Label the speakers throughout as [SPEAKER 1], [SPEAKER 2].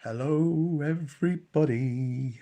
[SPEAKER 1] Hello, everybody.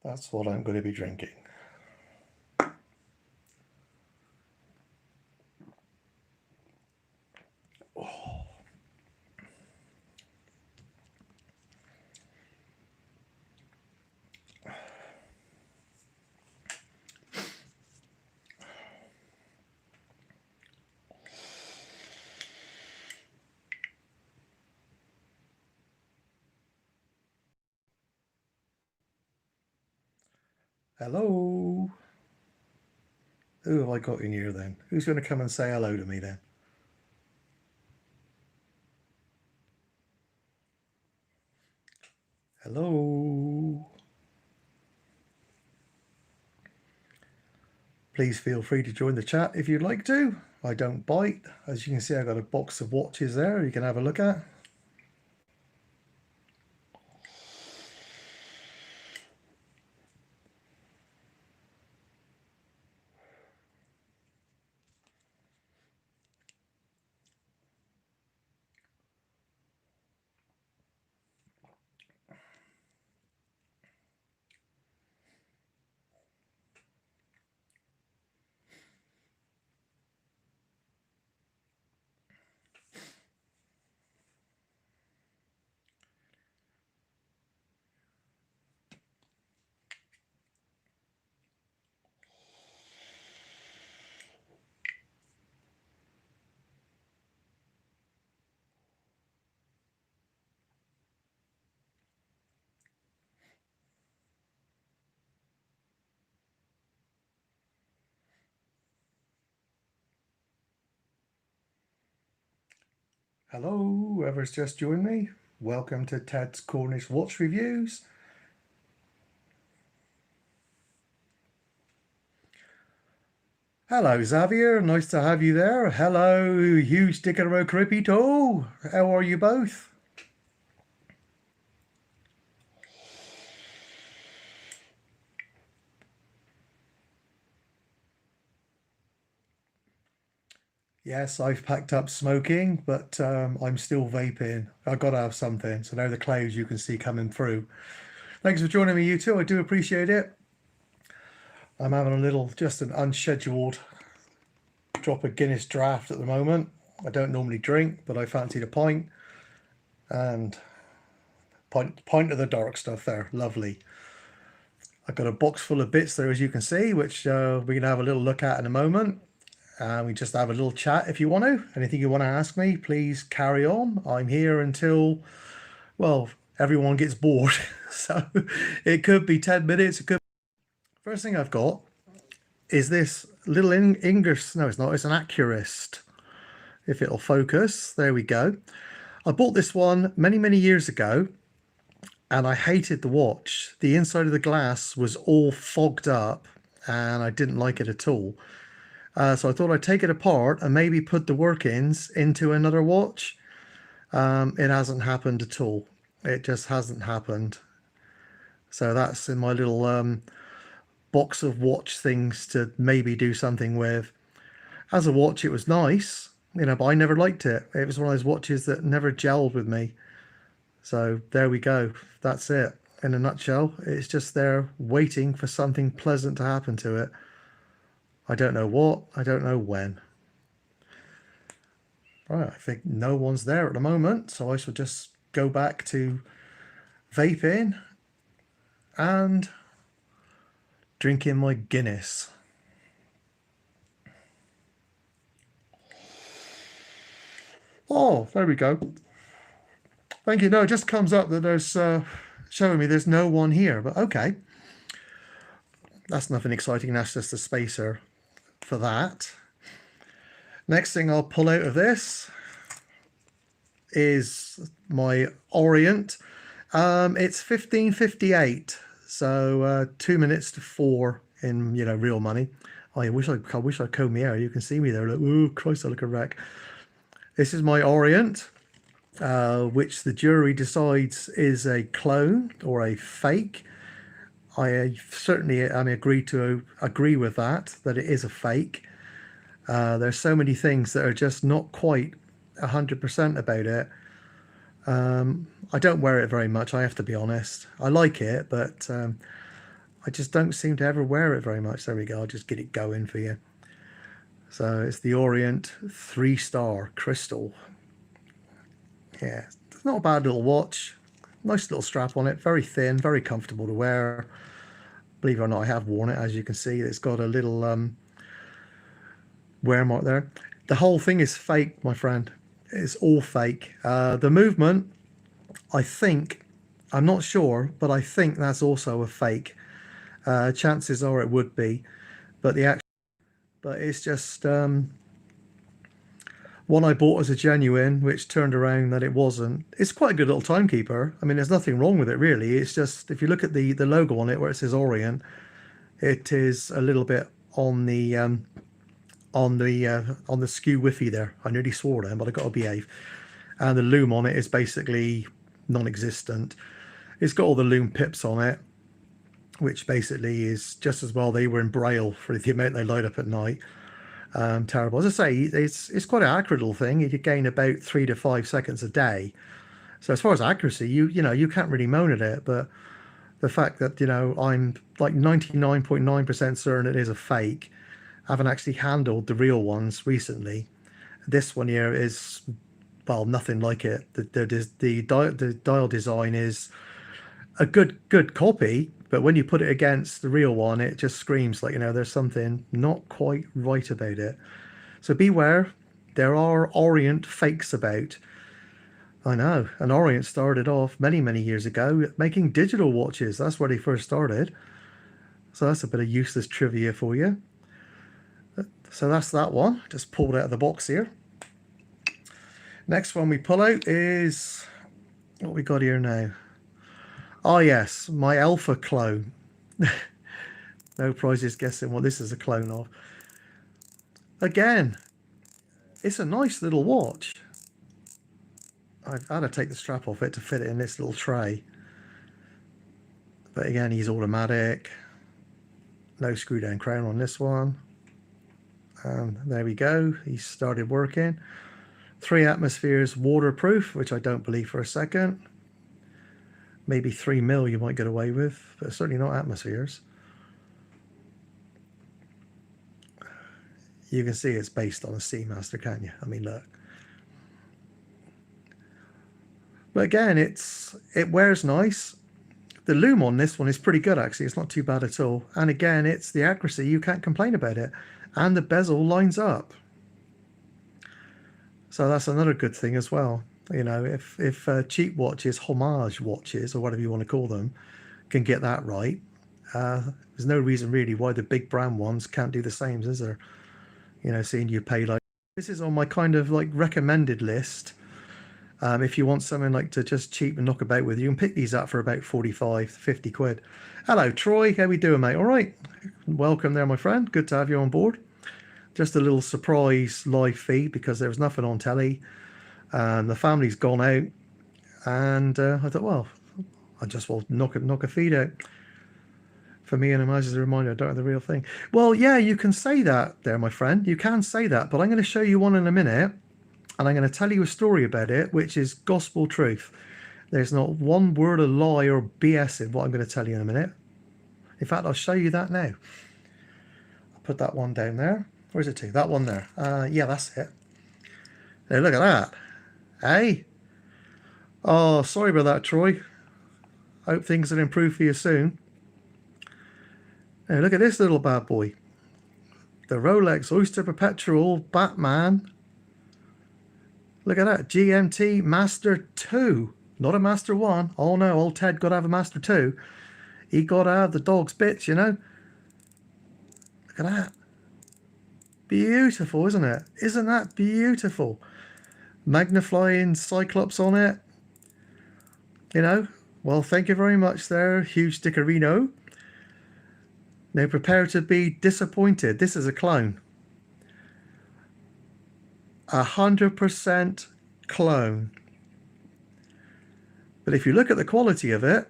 [SPEAKER 1] That's what I'm going to be drinking. Oh. Hello. Who have I got in here then? Who's going to come and say hello to me then? Hello. Please feel free to join the chat if you'd like to. I don't bite. As you can see, I've got a box of watches there you can have a look at. Hello, whoever's just joined me. Welcome to Ted's Cornish Watch Reviews. Hello, Xavier. Nice to have you there. Hello, Hugh Sticker Cripito. How are you both? Yes, I've packed up smoking, but I'm still vaping. I've got to have something. So now the clouds you can see coming through. Thanks for joining me, you two. I do appreciate it. I'm having a little, just an unscheduled drop of Guinness draft at the moment. I don't normally drink, but I fancied a pint. And pint of the dark stuff there. Lovely. I've got a box full of bits there, as you can see, which we're going to have a little look at in a moment. We just have a little chat if you want to. Anything you want to ask me, please carry on. I'm here until, well, everyone gets bored. So it could be 10 minutes. It could. First thing I've got is this little English. No, it's not. It's an Accurist. If it'll focus. There we go. I bought this one many years ago, and I hated the watch. The inside of the glass was all fogged up, and I didn't like it at all. So I thought I'd take it apart and maybe put the workings into another watch. It hasn't happened at all. It just hasn't happened. So that's in my little box of watch things to maybe do something with. As a watch, it was nice, you know, but I never liked it. It was one of those watches that never gelled with me. So there we go. That's it. In a nutshell, it's just there waiting for something pleasant to happen to it. I don't know what, I don't know when. Right, I think no one's there at the moment, so I shall just go back to vaping and drinking my Guinness. Oh, there we go. Thank you. No, it just comes up that there's showing me there's no one here, but okay. That's nothing exciting. That's just a spacer for that. Next thing I'll pull out of this is my Orient. It's 15:58, so 2 minutes to 4 in, you know, real money. I wish I combed my hair. You can see me there. Like, oh Christ, I look a wreck. This is my Orient, which the jury decides is a clone or a fake. I certainly agree with that it is a fake. There's so many things that are just not quite 100% about it. I don't wear it very much, I have to be honest. I like it, but I just don't seem to ever wear it very much. There we go, I'll just get it going for you. So it's the Orient 3-star crystal. Yeah, it's not a bad little watch. Nice little strap on it, very thin, very comfortable to wear. Believe it or not, I have worn it, as you can see. It's got a little wear mark there. The whole thing is fake, my friend. It's all fake. The movement, I think, I'm not sure, but I think that's also a fake. Chances are it would be, but it's just one I bought as a genuine, which turned around that it wasn't. It's quite a good little timekeeper. I mean, there's nothing wrong with it really. It's just, if you look at the logo on it where it says Orient, it is a little bit on the skew whiffy there. I nearly swore then, but I got to behave. And the loom on it is basically non-existent. It's got all the loom pips on it, which basically is just as well they were in braille for the amount they light up at night. Terrible. As I say, it's quite an accurate little thing. You gain about 3 to 5 seconds a day. So as far as accuracy, you know, you can't really moan at it. But the fact that, you know, I'm like 99.9% certain it is a fake. I haven't actually handled the real ones recently. This one here is, well, nothing like it. The dial design is a good copy, but when you put it against the real one, it just screams like, you know, there's something not quite right about it. So beware, there are Orient fakes about. I know, and Orient started off many years ago making digital watches. That's where they first started. So that's a bit of useless trivia for you. So that's that one, just pulled out of the box here. Next one we pull out is what we got here now. Oh yes, my Alpha clone. No prizes guessing what this is a clone of. Again, it's a nice little watch. I've had to take the strap off it to fit it in this little tray. But again, he's automatic. No screw down crown on this one. And there we go, he started working. 3 atmospheres waterproof, which I don't believe for a second. Maybe 3 mil you might get away with, but certainly not atmospheres. You can see it's based on a Seamaster, can't you? I mean, look. But again, it wears nice. The loom on this one is pretty good, actually. It's not too bad at all. And again, it's the accuracy. You can't complain about it. And the bezel lines up. So that's another good thing as well. You know, if cheap watches, homage watches, or whatever you want to call them, can get that right, there's no reason really why the big brand ones can't do the same, is there? You know, seeing you pay like... This is on my kind of like recommended list If you want something like to just cheap and knock about with, you can pick these up for about 45 to 50 quid. Hello, Troy. How we doing, mate? All right. Welcome there, my friend. Good to have you on board. Just a little surprise live feed because there was nothing on telly. The family's gone out. And I thought, well, I just will knock a feed out. For me and him as a reminder, I don't have the real thing. Well, yeah, you can say that there, my friend. You can say that, but I'm going to show you one in a minute, and I'm going to tell you a story about it, which is gospel truth. There's not one word of lie or BS in what I'm going to tell you in a minute. In fact, I'll show you that now. I'll put that one down there. Where's it to? That one there. Yeah, that's it. Now, look at that. Hey? Oh, sorry about that, Troy. Hope things will improve for you soon. Now look at this little bad boy. The Rolex Oyster Perpetual Batman. Look at that. GMT Master II. Not a Master 1. Oh no, old Ted got to have a Master 2. He got to have the dog's bits, you know. Look at that. Beautiful, isn't it? Isn't that beautiful? Magnifying Cyclops on it. You know. Well, thank you very much there, Huge Stickerino. Now prepare to be disappointed. This is a clone. 100% clone. But if you look at the quality of it,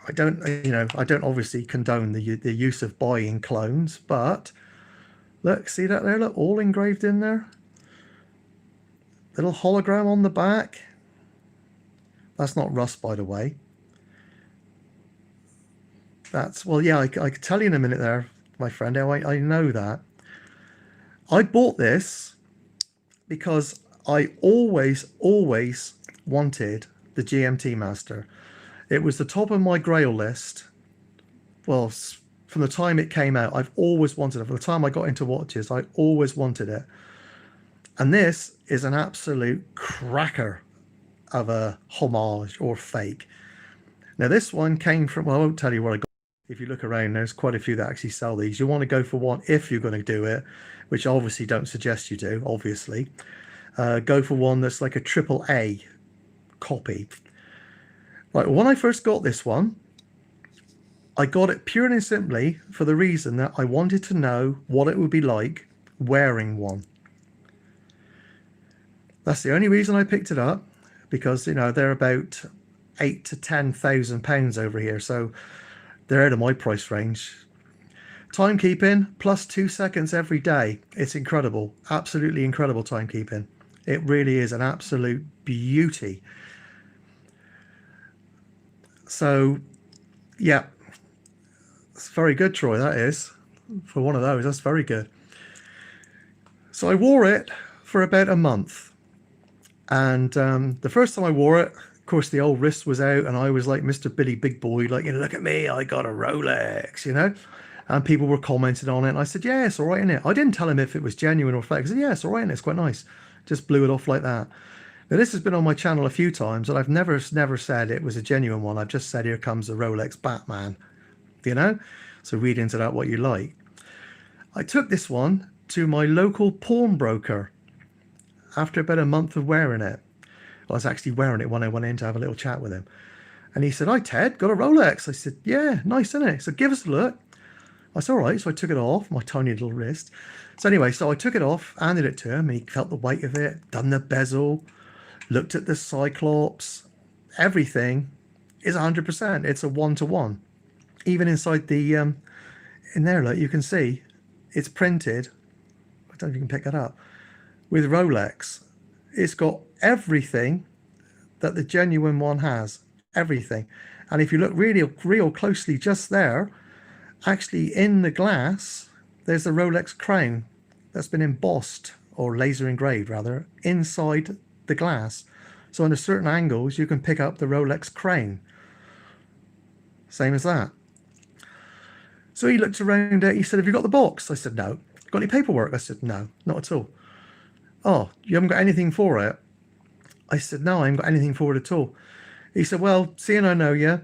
[SPEAKER 1] I don't obviously condone the use of buying clones, but look, see that there? Look, all engraved in there. Little hologram on the back. That's not rust, by the way. That's, well, yeah, I could tell you in a minute there, my friend, how I know that. I bought this because I always wanted the GMT Master. It was the top of my grail list. Well, from the time it came out, I've always wanted it. From the time I got into watches, I always wanted it. And this is an absolute cracker of a homage or fake. Now this one came from, well, I won't tell you where I got it. If you look around, there's quite a few that actually sell these. You want to go for one if you're going to do it, which I obviously don't suggest you do, obviously. Go for one that's like a AAA copy. Right, when I first got this one, I got it purely and simply for the reason that I wanted to know what it would be like wearing one. That's the only reason I picked it up, because, you know, they're about £8,000 to £10,000 over here, so they're out of my price range. Timekeeping plus 2 seconds every day. It's incredible, absolutely incredible timekeeping. It really is an absolute beauty. So, yeah, it's very good, Troy. That is, for one of those. That's very good. So I wore it for about a month. And the first time I wore it, of course, the old wrist was out, and I was like Mr. Billy Big Boy, like, you know, look at me, I got a Rolex, you know. And people were commenting on it, and I said, yeah, it's all right, innit? I didn't tell him if it was genuine or fake. I said, yeah, it's all right, innit? It's quite nice. Just blew it off like that. Now, this has been on my channel a few times, and I've never said it was a genuine one. I've just said, here comes the Rolex Batman, you know. So read into that what you like. I took this one to my local pawnbroker after about a month of wearing it. I was actually wearing it when I went in to have a little chat with him. And he said, hi, Ted, got a Rolex? I said, yeah, nice, isn't it? So give us a look. I said, all right. So I took it off, my tiny little wrist. So anyway, so I took it off, handed it to him. He felt the weight of it, done the bezel, looked at the Cyclops. Everything is 100%. It's a one-to-one. Even inside the, in there, look, you can see it's printed. I don't know if you can pick that up. With Rolex. It's got everything that the genuine one has. Everything. And if you look really real closely just there, actually in the glass, there's the Rolex crown that's been embossed, or laser engraved rather, inside the glass. So under certain angles, you can pick up the Rolex crown. Same as that. So he looked around it. He said, have you got the box? I said, no. Got any paperwork? I said, no, not at all. Oh, you haven't got anything for it? I said, no, I haven't got anything for it at all. He said, well, seeing I know you,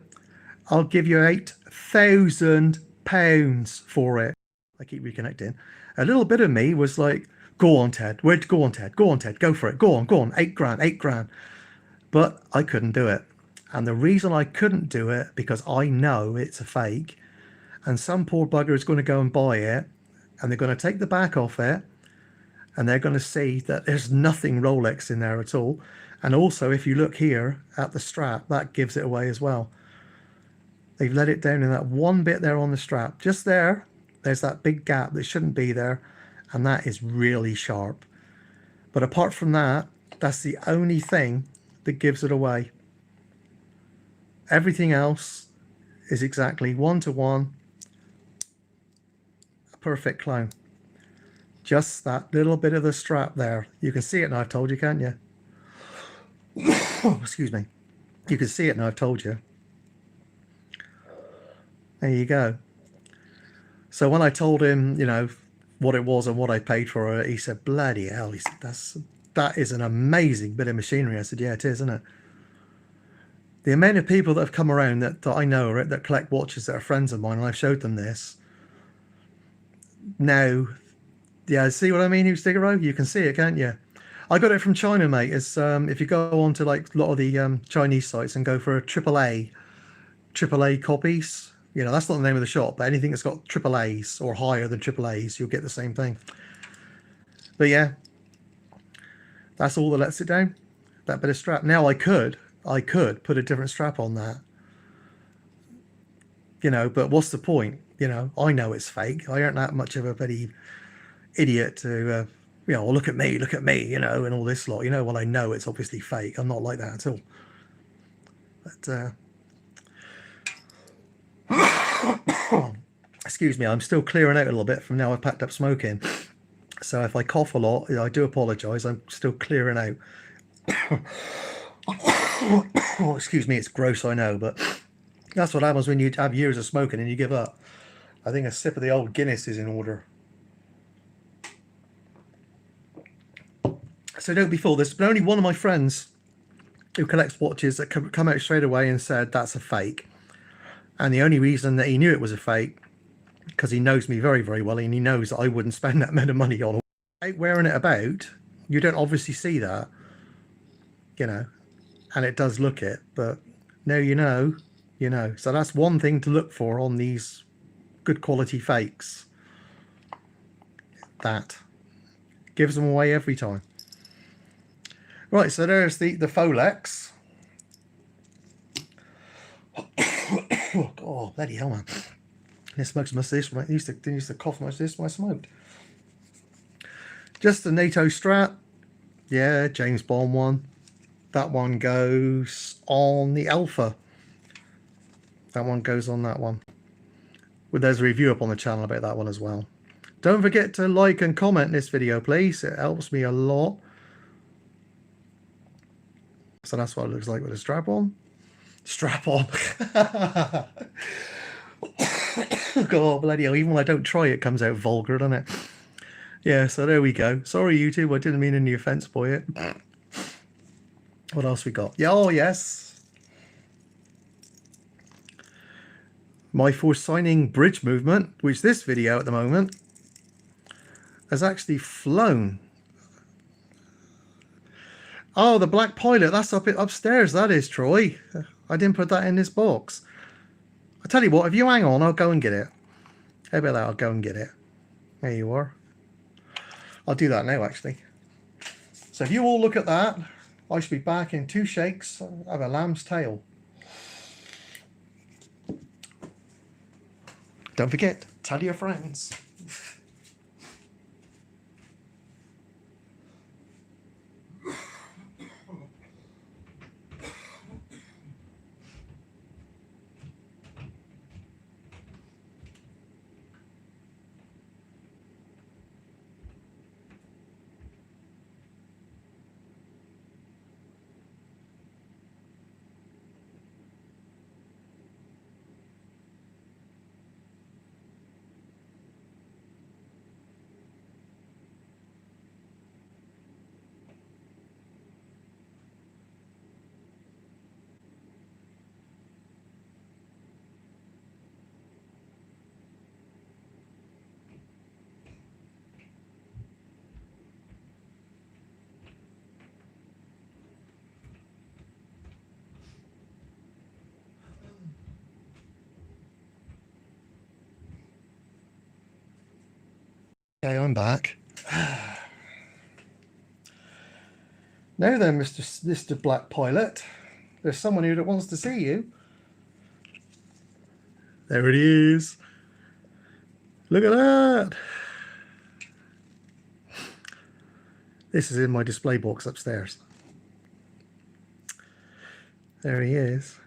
[SPEAKER 1] I'll give you £8,000 pounds for it. I keep reconnecting. A little bit of me was like, go on, Ted. Where'd you go on, Ted? Go on, Ted. Go for it. Go on, go on. 8 grand, 8 grand. But I couldn't do it. And the reason I couldn't do it, because I know it's a fake, and some poor bugger is going to go and buy it, and they're going to take the back off it, and they're going to see that there's nothing Rolex in there at all. And also, if you look here at the strap, that gives it away as well. They've let it down in that one bit there on the strap. Just there, there's that big gap that shouldn't be there, and that is really sharp. But apart from that, that's the only thing that gives it away. Everything else is exactly 1-to-1, a perfect clone. Just that little bit of the strap there. You can see it now, I've told you, can't you? Excuse me. You can see it now, I've told you. There you go. So when I told him, you know, what it was and what I paid for it, he said, bloody hell, he said, that is an amazing bit of machinery. I said, yeah, it is, isn't it? The amount of people that have come around that I know that collect watches that are friends of mine, and I've showed them this. Now, yeah, see what I mean, you stick around? You can see it, can't you? I got it from China, mate. It's if you go on to like a lot of the Chinese sites and go for a AAA copies, you know, that's not the name of the shop, but anything that's got AAAs or higher than AAAs, you'll get the same thing. But yeah, that's all that lets it down, that bit of strap. Now I could put a different strap on that, you know, but what's the point? You know, I know it's fake. I aren't that much of a bloody idiot to you know, look at me, you know, and all this lot, you know. Well, I know it's obviously fake. I'm not like that at all. But excuse me, I'm still clearing out a little bit from now I've packed up smoking. So if I cough a lot, I do apologise. I'm still clearing out. Excuse me, it's gross, I know, but that's what happens when you have years of smoking and you give up. I think a sip of the old Guinness is in order. So don't be fooled. There's been only one of my friends who collects watches that come out straight away and said that's a fake. And the only reason that he knew it was a fake, because he knows me very, very well, and he knows that I wouldn't spend that amount of money on it. Wearing it about, you don't obviously see that, you know, and it does look it, but now you know, you know. So that's one thing to look for on these good quality fakes. That gives them away every time. Right, so there's the Folex. Oh, bloody hell, man. This smokes much this. I used to cough much this when I smoked. Just the NATO strap. Yeah, James Bond one. That one goes on the Alpha. That one goes on that one. Well, there's a review up on the channel about that one as well. Don't forget to like and comment this video, please. It helps me a lot. So that's what it looks like with a strap on. Strap on. God, bloody hell. Even when I don't try, it comes out vulgar, doesn't it? Yeah, so there we go. Sorry, YouTube. I didn't mean any offense by it. What else we got? Yeah, oh, yes. My for signing bridge movement, which this video at the moment has actually flown. Oh, the Black Pilot. That's upstairs. That is, Troy. I didn't put that in this box. I tell you what, if you hang on, I'll go and get it. How about that? I'll go and get it. There you are. I'll do that now, actually. So if you all look at that, I should be back in 2 shakes of a lamb's tail. Don't forget, tell your friends. Okay, I'm back. Now then, Mr. Black Pilot, there's someone here that wants to see you. There it is. Look at that. This is in my display box upstairs. There he is.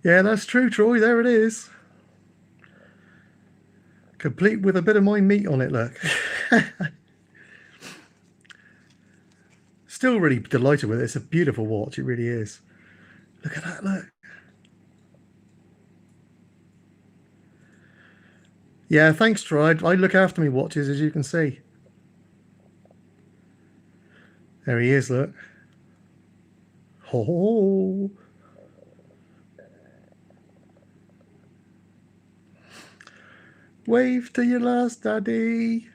[SPEAKER 1] Yeah, that's true, Troy. There it is. Complete with a bit of my meat on it, look. Still really delighted with it. It's a beautiful watch. It really is. Look at that, look. Yeah, thanks, Troy. I look after me watches, as you can see. There he is, look. Oh. Wave to your last daddy.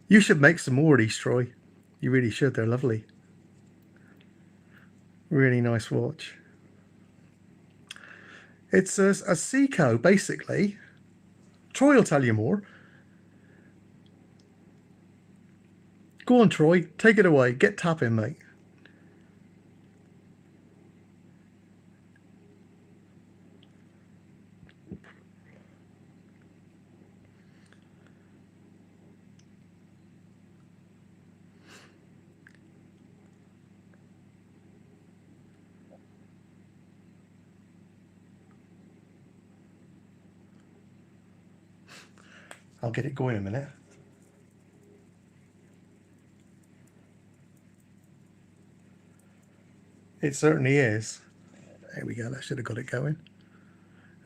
[SPEAKER 1] You should make some more of these, Troy. You really should. They're lovely. Really nice watch. It's a Seiko, basically. Troy will tell you more. Go on, Troy. Take it away. Get tapping, mate. I'll get it going in a minute. It certainly is. There we go. That should have got it going.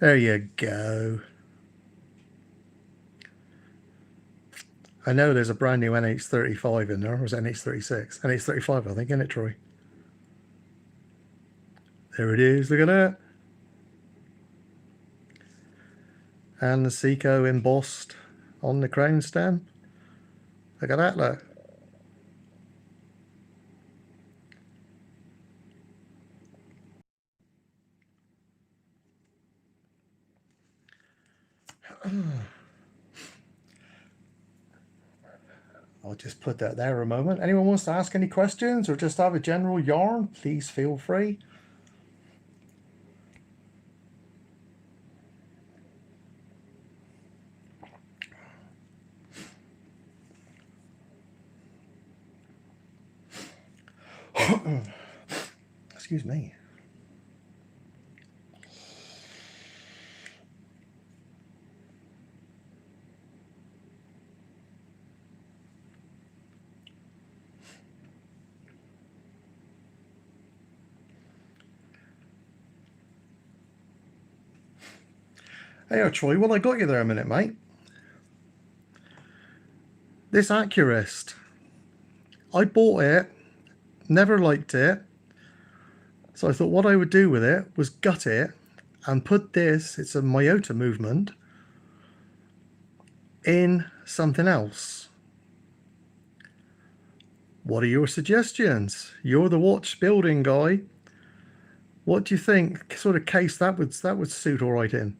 [SPEAKER 1] There you go. I know there's a brand new NH35 in there. Or was it NH36? NH35, I think, isn't it, Troy? There it is. Look at that. And the Seiko embossed on the crown stem. Look at that, look. I'll just put that there a moment. Anyone wants to ask any questions or just have a general yarn, please feel free. Excuse me. Hey, Troy, well, I got you there a minute, mate. This Accurist, I bought it, never liked it, so I thought what I would do with it was gut it and put this, it's a Miyota movement, in something else. What are your suggestions? You're the watch building guy. What do you think sort of case that would suit all right in?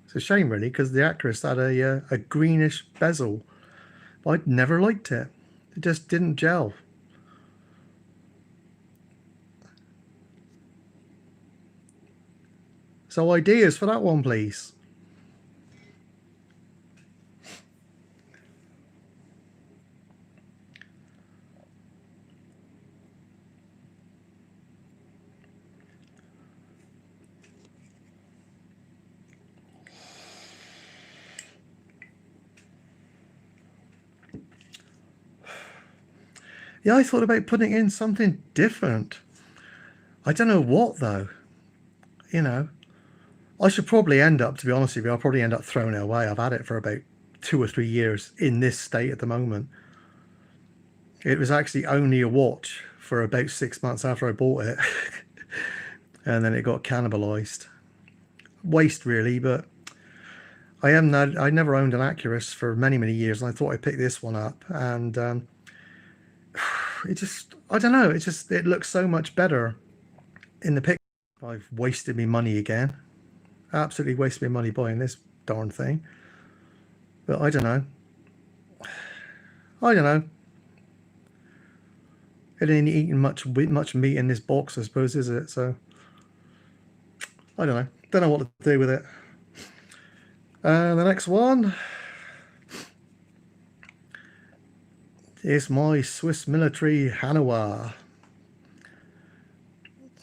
[SPEAKER 1] It's a shame, really, because the Accurist had a greenish bezel. I'd never liked it. It just didn't gel. So ideas for that one, please. Yeah, I thought about putting in something different. I don't know what, though. You know, I should probably end up, to be honest with you, I'll probably end up throwing it away. I've had it for about 2 or 3 years in this state at the moment. It was actually only a watch for about 6 months after I bought it. And then it got cannibalized. Waste, really, but I never owned an Accurist for many, many years, and I thought I'd pick this one up. And it just, I don't know, it looks so much better in the picture. I've wasted me money again. Absolutely wasted me money buying this darn thing. But I don't know. I don't know. It ain't eating much meat in this box, I suppose, is it? So I don't know. Don't know what to do with it. The next one is my Swiss Military Hano.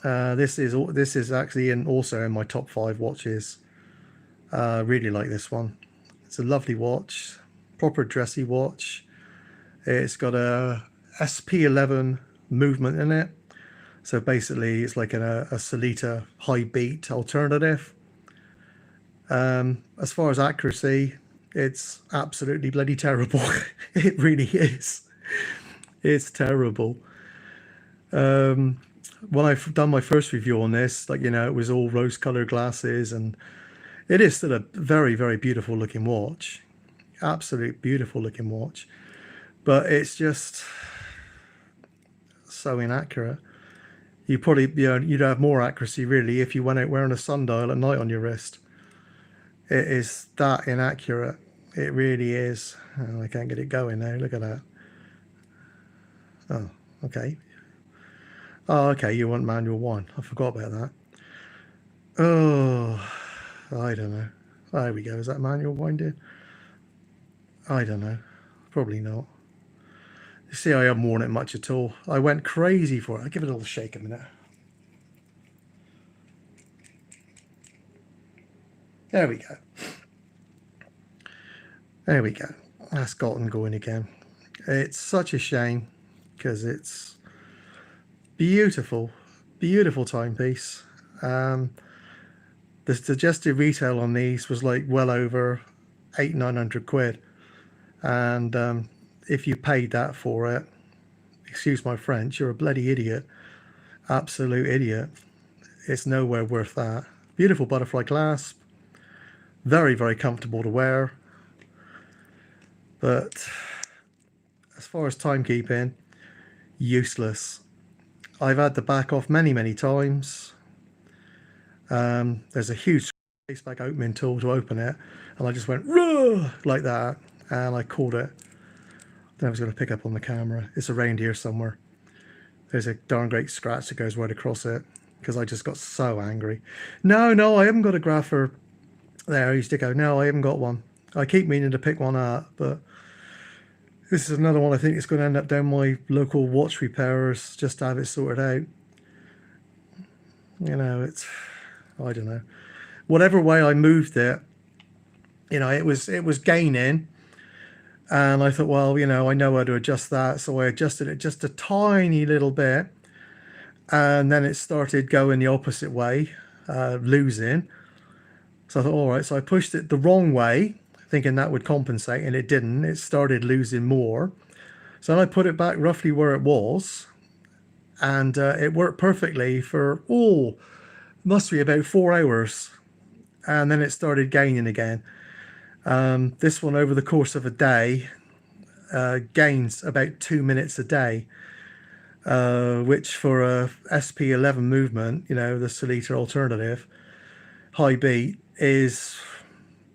[SPEAKER 1] This is actually also in my top 5 watches. Really like this one. It's a lovely watch, proper dressy watch. It's got a SP11 movement in it, so basically it's like a Solita high beat alternative. As far as accuracy, it's absolutely bloody terrible. It really is. It's terrible. When I've done my first review on this, like, you know, it was all rose-colored glasses, and it is still a very, very beautiful looking watch. Absolute beautiful looking watch. But it's just so inaccurate. You probably, you know, you'd have more accuracy really if you went out wearing a sundial at night on your wrist. It is that inaccurate. It really is. Oh, I can't get it going now. Look at that. Oh, okay. Oh, okay. You want manual 1. I forgot about that. Oh, I don't know. There we go. Is that manual winding? I don't know. Probably not. You see, I haven't worn it much at all. I went crazy for it. I'll give it a little shake a minute. There we go. There we go. That's gotten going again. It's such a shame because it's beautiful, beautiful timepiece. The suggested retail on these was like well over 800-900 quid, and if you paid that for it, excuse my French, you're a bloody idiot. Absolute idiot. It's nowhere worth that. Beautiful butterfly clasp, very, very comfortable to wear, but as far as timekeeping, useless. I've had the back off many, many times. There's a huge space back opening tool to open it, and I just went like that, and I caught it. Then I was going to pick up on the camera. It's around here somewhere. There's a darn great scratch that goes right across it because I just got so angry. No, I haven't got a grapher. There, I used to go, no, I haven't got one. I keep meaning to pick one up, but this is another one I think it's going to end up down my local watch repairers just to have it sorted out. You know, it's, I don't know. Whatever way I moved it, you know, it was gaining. And I thought, well, you know, I know how to adjust that. So I adjusted it just a tiny little bit. And then it started going the opposite way, losing. So I thought, all right. So I pushed it the wrong way, thinking that would compensate, and it didn't. It started losing more. So then I put it back roughly where it was. And it worked perfectly for, must be about 4 hours. And then it started gaining again. This one over the course of a day gains about 2 minutes a day, which for a SP11 movement, you know, the Solita alternative, high beat, is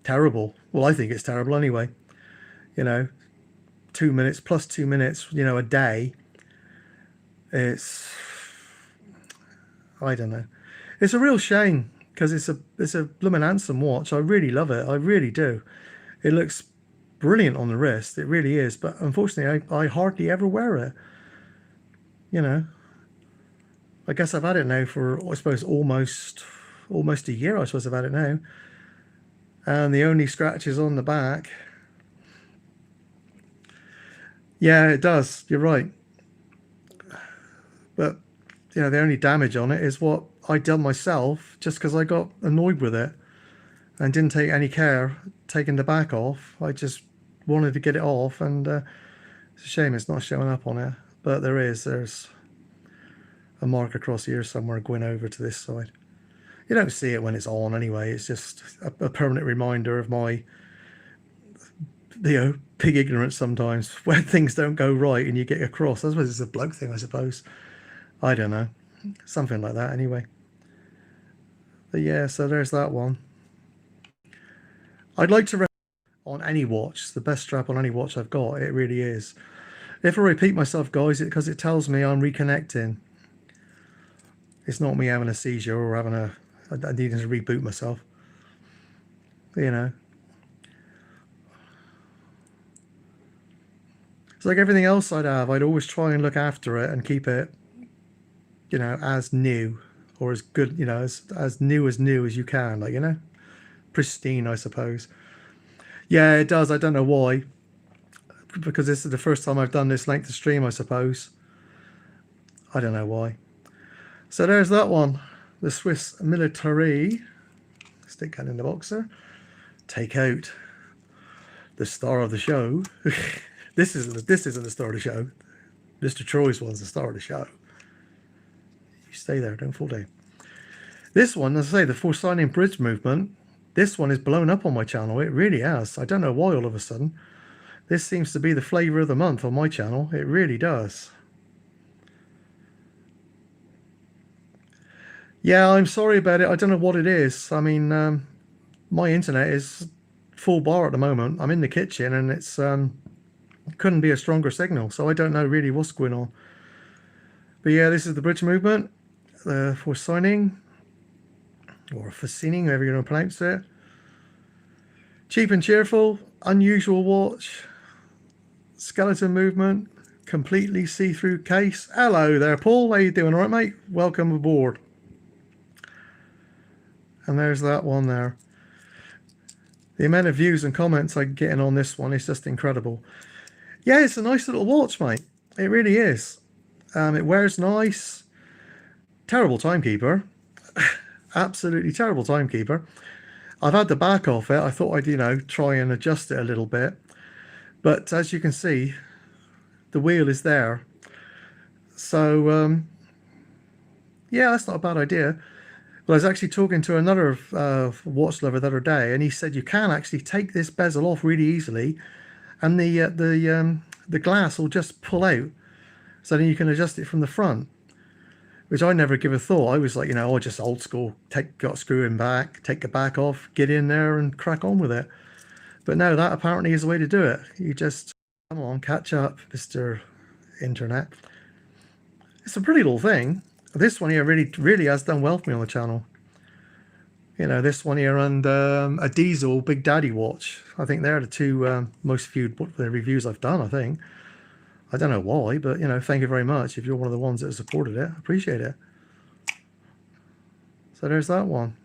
[SPEAKER 1] terrible. Well, I think it's terrible anyway. You know, 2 minutes plus 2 minutes, you know, a day. It's, I don't know. It's a real shame because it's a blooming handsome watch. I really love it. I really do. It looks brilliant on the wrist. It really is. But unfortunately, I hardly ever wear it. You know, I guess I've had it now for, I suppose, almost a year. I suppose I've had it now. And the only scratches on the back. Yeah, it does. You're right. But, you know, the only damage on it is what I done myself just because I got annoyed with it and didn't take any care taking the back off. I just wanted to get it off, and it's a shame it's not showing up on it, but there's a mark across here somewhere going over to this side. You don't see it when it's on anyway. It's just a permanent reminder of my pig ignorance sometimes where things don't go right and you get across. I suppose it's a bloke thing, I suppose. I don't know. Something like that anyway. But yeah, so there's that one. I'd like to recommend on any watch. It's the best strap on any watch I've got. It really is. If I repeat myself, guys, it's because it tells me I'm reconnecting. It's not me having a seizure or I needing to reboot myself. You know. It's like everything else I'd have. I'd always try and look after it and keep it, as new or as good, as new as you can. Like, pristine, I suppose. Yeah, it does. I don't know why. Because this is the first time I've done this length of stream, I suppose. I don't know why. So there's that one. The Swiss Military. Stick that in the boxer. Take out the star of the show. This isn't the star of the show. Mr. Troy's one's the star of the show. You stay there, don't fall down. This one, as I say, the four-signing bridge movement, this one is blown up on my channel. It really has. I don't know why all of a sudden. This seems to be the flavour of the month on my channel. It really does. Yeah, I'm sorry about it. I don't know what it is. I mean, my internet is full bar at the moment. I'm in the kitchen and it's couldn't be a stronger signal. So I don't know really what's going on. But yeah, this is the bridge movement for signing, or for signing, however you want to pronounce it. Cheap and cheerful, unusual watch, skeleton movement, completely see-through case. Hello there, Paul. How you doing? All right, mate? Welcome aboard. And there's that one there. The amount of views and comments I'm getting on this one is just incredible. Yeah, it's a nice little watch, mate. It really is. It wears nice. Terrible timekeeper. Absolutely terrible timekeeper. I've had the back off it. I thought I'd, try and adjust it a little bit. But as you can see, the wheel is there. So, yeah, that's not a bad idea. But I was actually talking to another watch lover the other day, and he said you can actually take this bezel off really easily, and the glass will just pull out, so then you can adjust it from the front, which I never give a thought. I was like, just old school, got screwing back, take the back off, get in there and crack on with it. But no, that apparently is the way to do it. You just, come on, catch up, Mr. Internet. It's a pretty little thing. This one here really has done well for me on the channel. This one here and a Diesel Big Daddy watch. I think they're the two most viewed reviews I've done, I think. I don't know why, but, thank you very much. If you're one of the ones that supported it, appreciate it. So there's that one.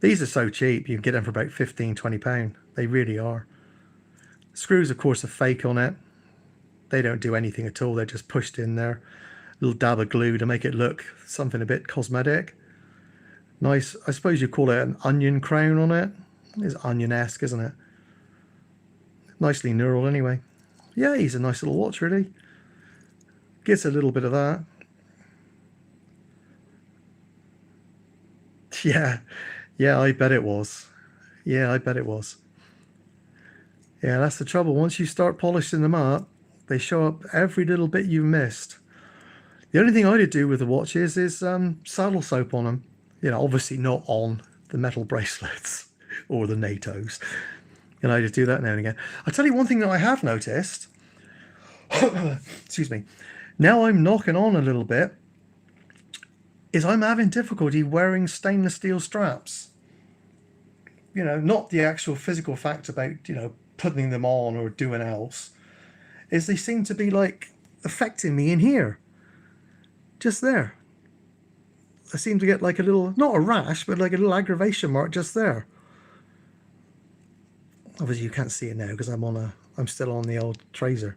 [SPEAKER 1] These are so cheap. You can get them for about £15–20. They really are. Screws, of course, are fake on it. They don't do anything at all. They're just pushed in there. Little dab of glue to make it look something a bit cosmetic. Nice, I suppose you call it an onion crown on it. It's onion-esque, isn't it? Nicely knurled anyway. Yeah, he's a nice little watch, really. Gets a little bit of that. Yeah, I bet it was. Yeah, I bet it was. Yeah, that's the trouble. Once you start polishing them up, they show up every little bit you missed. The only thing I'd do with the watches is saddle soap on them. Obviously not on the metal bracelets or the NATOs. I just do that now and again. I'll tell you one thing that I have noticed. Excuse me. Now I'm knocking on a little bit, is I'm having difficulty wearing stainless steel straps. Not the actual physical fact about, putting them on or doing else. Is they seem to be like affecting me in here. Just there. I seem to get like a little, not a rash, but like a little aggravation mark just there. Obviously you can't see it now because I'm still on the old Tracer.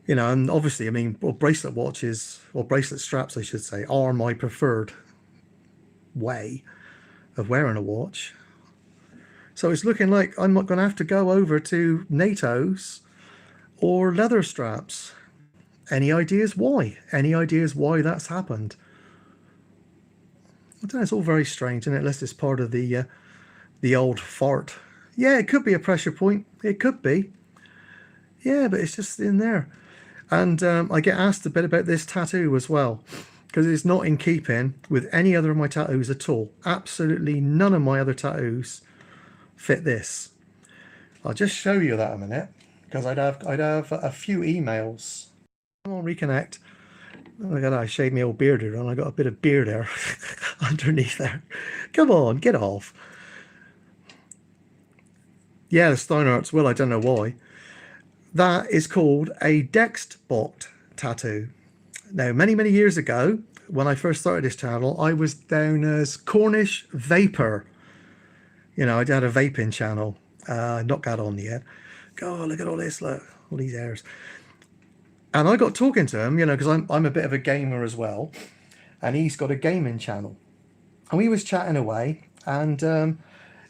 [SPEAKER 1] And obviously, bracelet watches, or bracelet straps I should say, are my preferred way of wearing a watch. So it's looking like I'm not going to have to go over to NATOs or leather straps. Any ideas why? Any ideas why that's happened? I don't know, it's all very strange, isn't it? Unless it's part of the old fart, Yeah, it could be a pressure point. It could be. Yeah, but it's just in there. And I get asked a bit about this tattoo as well, because it's not in keeping with any other of my tattoos at all. Absolutely none of my other tattoos fit this. I'll just show you that a minute, because I'd have a few emails. I'll reconnect. Oh, I got I shaved my old beard here, and I got a bit of beard there underneath there. Come on, get off. Yeah, the Steinarts will. I don't know why. That is called a Dextbot tattoo. Now, many years ago, when I first started this channel, I was down as Cornish Vapor. You know, I had a vaping channel. Not got on yet. Oh, look at all this, look, all these hairs. And I got talking to him, you know, because I'm a bit of a gamer as well. And he's got a gaming channel. And we was chatting away, and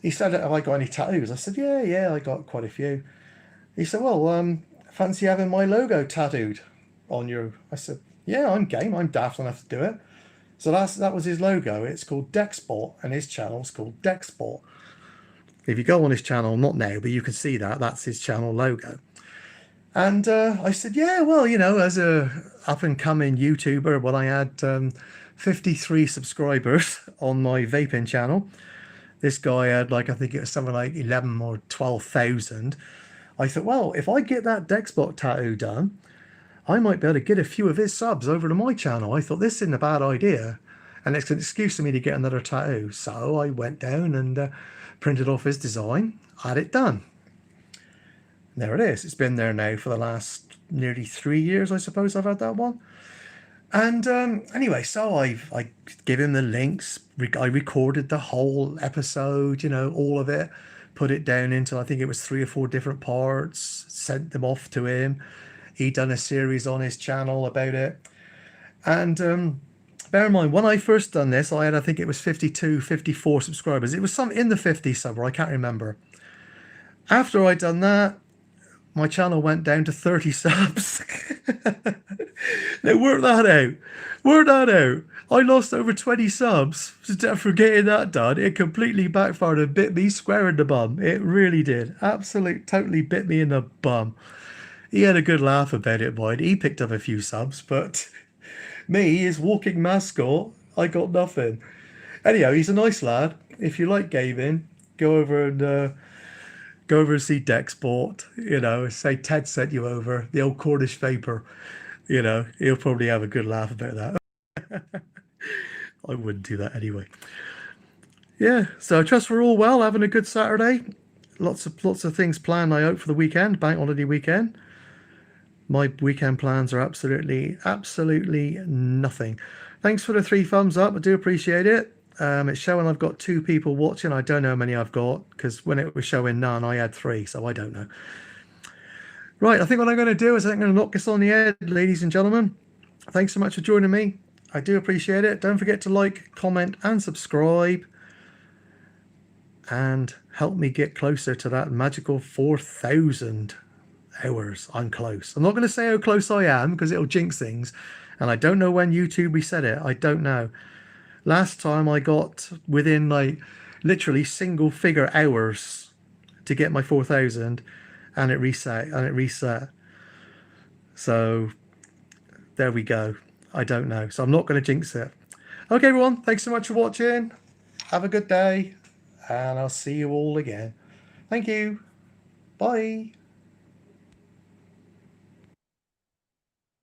[SPEAKER 1] he said, have I got any tattoos? I said, yeah, I got quite a few. He said, well, fancy having my logo tattooed on you? I said, yeah, I'm game. I'm daft enough to do it. So that was his logo. It's called Dexport, and his channel's called Dexport. If you go on his channel, not now, but you can see that's his channel logo. And I said, yeah, well, you know, as a up-and-coming YouTuber, when I had 53 subscribers on my vaping channel, this guy had, like, I think it was something like 11 or 12,000. I thought, well, if I get that Dexbot tattoo done, I might be able to get a few of his subs over to my channel. I thought, this isn't a bad idea, and it's an excuse for me to get another tattoo. So I went down and printed off his design, had it done. And there it is. It's been there now for the last nearly 3 years, I suppose I've had that one. And anyway, so I give him the links. I recorded the whole episode, you know, all of it, put it down into, I think it was 3 or 4 different parts, sent them off to him. He'd done a series on his channel about it. And bear in mind, when I first done this, I think it was 52, 54 subscribers. It was some in the 50s somewhere, I can't remember. After I'd done that, my channel went down to 30 subs. Now work that out. Work that out. I lost over 20 subs for getting that done. It completely backfired and bit me square in the bum. It really did. Totally bit me in the bum. He had a good laugh about it, boy. He picked up a few subs, but me, his walking mascot, I got nothing. Anyhow, he's a nice lad. If you like gaming, go over and see Dexport. You know, say Ted sent you over, the old Cornish Vapor. You know, he'll probably have a good laugh about that. I wouldn't do that anyway. Yeah, so I trust we're all well, having a good Saturday. Lots of things planned, I hope, for the weekend, bank holiday weekend. My weekend plans are absolutely nothing. Thanks for the 3 thumbs up. I do appreciate it. It's showing I've got 2 people watching. I don't know how many I've got, because when it was showing none, I had 3, so I don't know. Right, I think what I'm going to do is I'm going to knock this on the head, ladies and gentlemen. Thanks so much for joining me. I do appreciate it. Don't forget to like, comment, and subscribe. And help me get closer to that magical 4,000 hours. I'm close. I'm not going to say how close I am, because it'll jinx things. And I don't know when YouTube reset it. I don't know. Last time I got within, like, literally single figure hours to get my 4,000, and it reset. So there we go. I don't know. So I'm not going to jinx it. Okay, everyone. Thanks so much for watching. Have a good day, and I'll see you all again. Thank you. Bye.